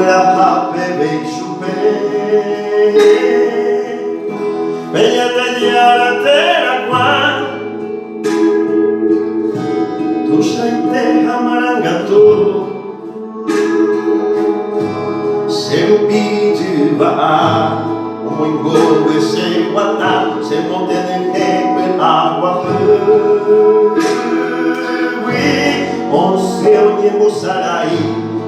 la hape beishupe Bella tagliara terra qua Tu sei te amarangato Se un biju va Oingo e se wata Se monte nel hepe agua On se ogni musarai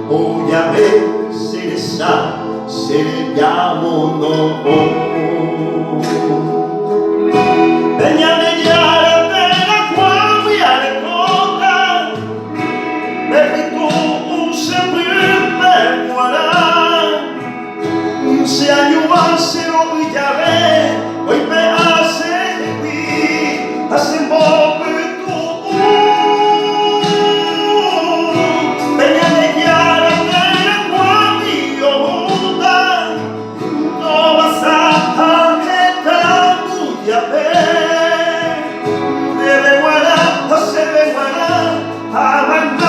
O yame se le sa Se le diamo no Vegna vegliare te la qua vi alle coca Baby tu un sempre per voilà Se ayuda se lo yave Hoy me hace qui Hace poco tu Vegna vegliare te la qua vi o I